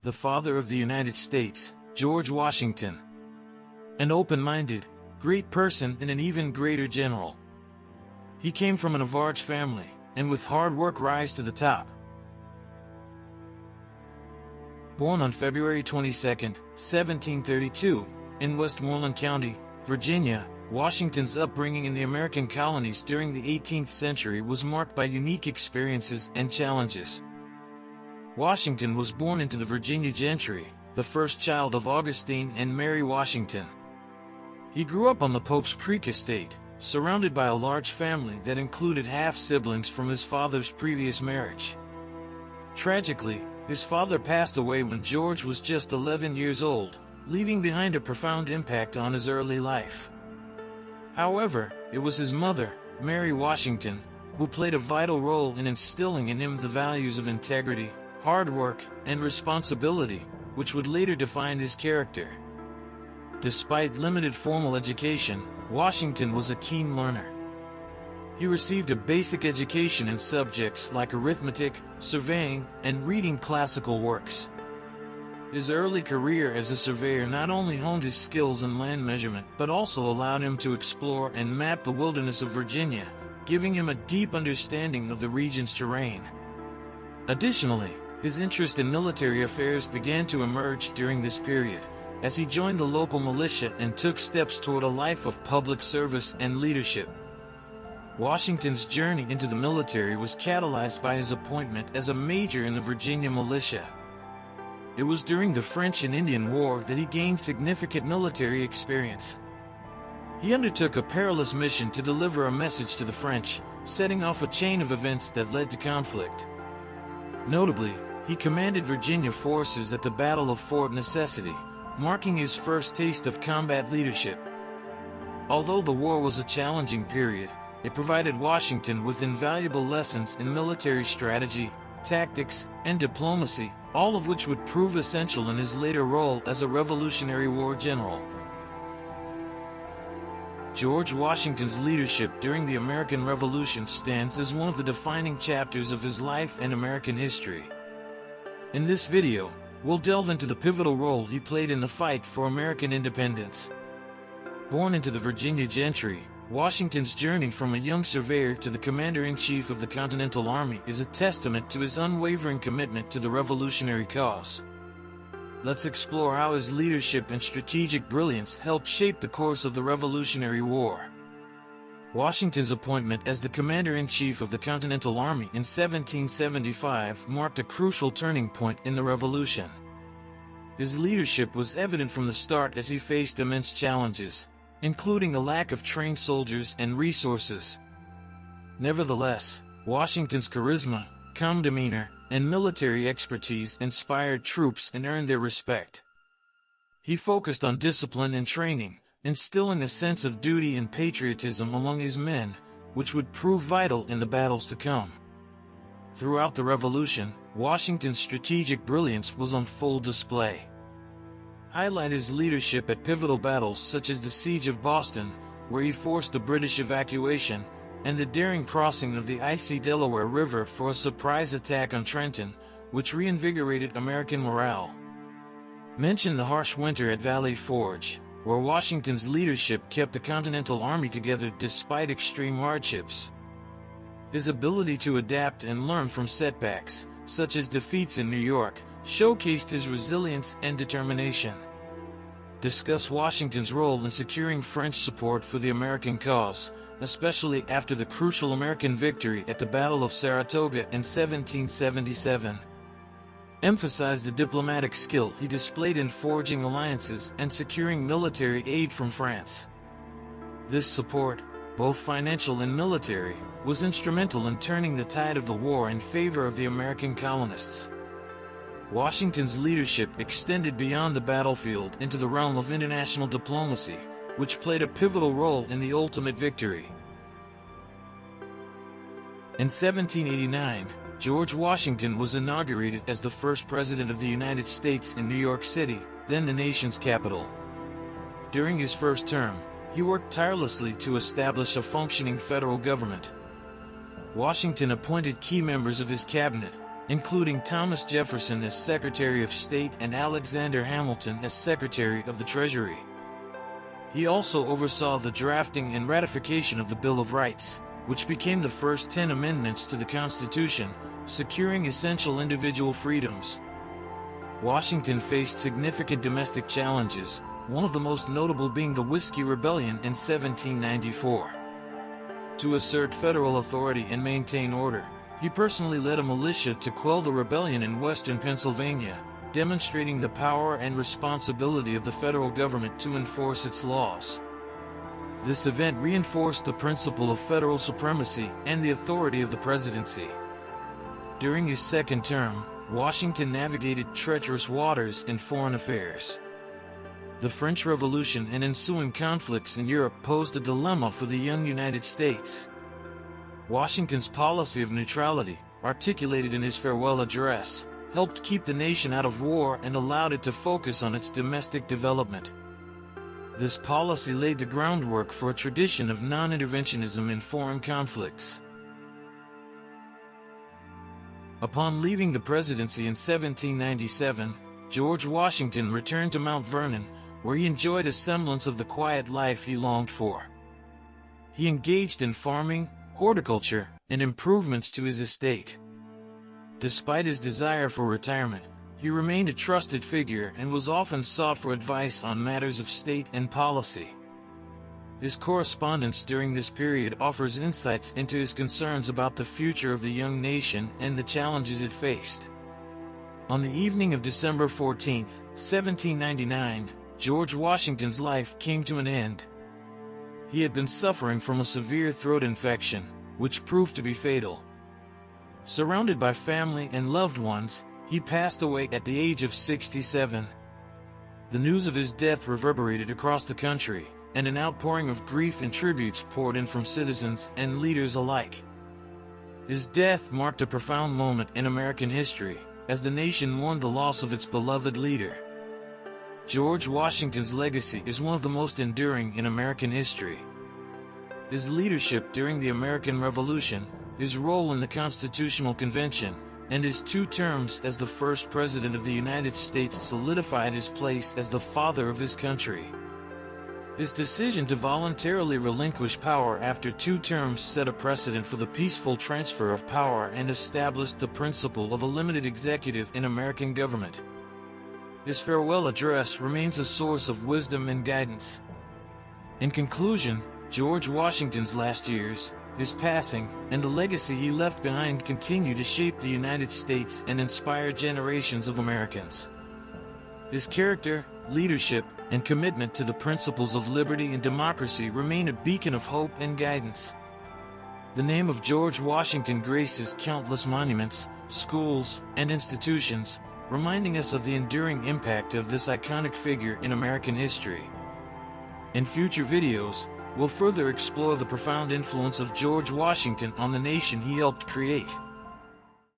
the Father of the United States, George Washington. An open-minded, great person and an even greater general. He came from an average family, and with hard work rise to the top. Born on February 22, 1732, in Westmoreland County, Virginia, Washington's upbringing in the American colonies during the 18th century was marked by unique experiences and challenges. Washington was born into the Virginia gentry, the first child of Augustine and Mary Washington. He grew up on the Pope's Creek estate, surrounded by a large family that included half-siblings from his father's previous marriage. Tragically, his father passed away when George was just 11 years old, leaving behind a profound impact on his early life. However, it was his mother, Mary Washington, who played a vital role in instilling in him the values of integrity, hard work, and responsibility, which would later define his character. Despite limited formal education, Washington was a keen learner. He received a basic education in subjects like arithmetic, surveying, and reading classical works. His early career as a surveyor not only honed his skills in land measurement but also allowed him to explore and map the wilderness of Virginia, giving him a deep understanding of the region's terrain. Additionally, his interest in military affairs began to emerge during this period, as he joined the local militia and took steps toward a life of public service and leadership. Washington's journey into the military was catalyzed by his appointment as a major in the Virginia militia. It was during the French and Indian War that he gained significant military experience. He undertook a perilous mission to deliver a message to the French, setting off a chain of events that led to conflict. Notably, he commanded Virginia forces at the Battle of Fort Necessity, marking his first taste of combat leadership. Although the war was a challenging period, it provided Washington with invaluable lessons in military strategy, tactics, and diplomacy, all of which would prove essential in his later role as a Revolutionary War general. George Washington's leadership during the American Revolution stands as one of the defining chapters of his life and American history. In this video, we'll delve into the pivotal role he played in the fight for American independence. Born into the Virginia gentry, Washington's journey from a young surveyor to the commander-in-chief of the Continental Army is a testament to his unwavering commitment to the revolutionary cause. Let's explore how his leadership and strategic brilliance helped shape the course of the Revolutionary War. Washington's appointment as the commander-in-chief of the Continental Army in 1775 marked a crucial turning point in the Revolution. His leadership was evident from the start as he faced immense challenges, including a lack of trained soldiers and resources. Nevertheless, Washington's charisma, calm demeanor, and military expertise inspired troops and earned their respect. He focused on discipline and training, instilling a sense of duty and patriotism among his men, which would prove vital in the battles to come. Throughout the Revolution, Washington's strategic brilliance was on full display. Highlight his leadership at pivotal battles such as the Siege of Boston, where he forced a British evacuation, and the daring crossing of the icy Delaware River for a surprise attack on Trenton, which reinvigorated American morale. Mention the harsh winter at Valley Forge, where Washington's leadership kept the Continental Army together despite extreme hardships. His ability to adapt and learn from setbacks, such as defeats in New York, showcased his resilience and determination. Discuss Washington's role in securing French support for the American cause, especially after the crucial American victory at the Battle of Saratoga in 1777. Emphasize the diplomatic skill he displayed in forging alliances and securing military aid from France. This support, both financial and military, was instrumental in turning the tide of the war in favor of the American colonists. Washington's leadership extended beyond the battlefield into the realm of international diplomacy, which played a pivotal role in the ultimate victory. In 1789, George Washington was inaugurated as the first President of the United States in New York City, then the nation's capital. During his first term, he worked tirelessly to establish a functioning federal government. Washington appointed key members of his cabinet, including Thomas Jefferson as Secretary of State and Alexander Hamilton as Secretary of the Treasury. He also oversaw the drafting and ratification of the Bill of Rights, which became the first 10 amendments to the Constitution, securing essential individual freedoms. Washington faced significant domestic challenges, one of the most notable being the Whiskey Rebellion in 1794. To assert federal authority and maintain order, he personally led a militia to quell the rebellion in western Pennsylvania, demonstrating the power and responsibility of the federal government to enforce its laws. This event reinforced the principle of federal supremacy and the authority of the presidency. During his second term, Washington navigated treacherous waters in foreign affairs. The French Revolution and ensuing conflicts in Europe posed a dilemma for the young United States. Washington's policy of neutrality, articulated in his farewell address, helped keep the nation out of war and allowed it to focus on its domestic development. This policy laid the groundwork for a tradition of non-interventionism in foreign conflicts. Upon leaving the presidency in 1797, George Washington returned to Mount Vernon, where he enjoyed a semblance of the quiet life he longed for. He engaged in farming, horticulture, and improvements to his estate. Despite his desire for retirement, he remained a trusted figure and was often sought for advice on matters of state and policy. His correspondence during this period offers insights into his concerns about the future of the young nation and the challenges it faced. On the evening of December 14, 1799, George Washington's life came to an end. He had been suffering from a severe throat infection, which proved to be fatal. Surrounded by family and loved ones, he passed away at the age of 67. The news of his death reverberated across the country, and an outpouring of grief and tributes poured in from citizens and leaders alike. His death marked a profound moment in American history, as the nation mourned the loss of its beloved leader. George Washington's legacy is one of the most enduring in American history. His leadership during the American Revolution, his role in the Constitutional Convention, and his 2 terms as the first President of the United States solidified his place as the father of his country. His decision to voluntarily relinquish power after 2 terms set a precedent for the peaceful transfer of power and established the principle of a limited executive in American government. His farewell address remains a source of wisdom and guidance. In conclusion, George Washington's last years, his passing, and the legacy he left behind continue to shape the United States and inspire generations of Americans. His character, leadership, and commitment to the principles of liberty and democracy remain a beacon of hope and guidance. The name of George Washington graces countless monuments, schools, and institutions, reminding us of the enduring impact of this iconic figure in American history. In future videos, we'll further explore the profound influence of George Washington on the nation he helped create.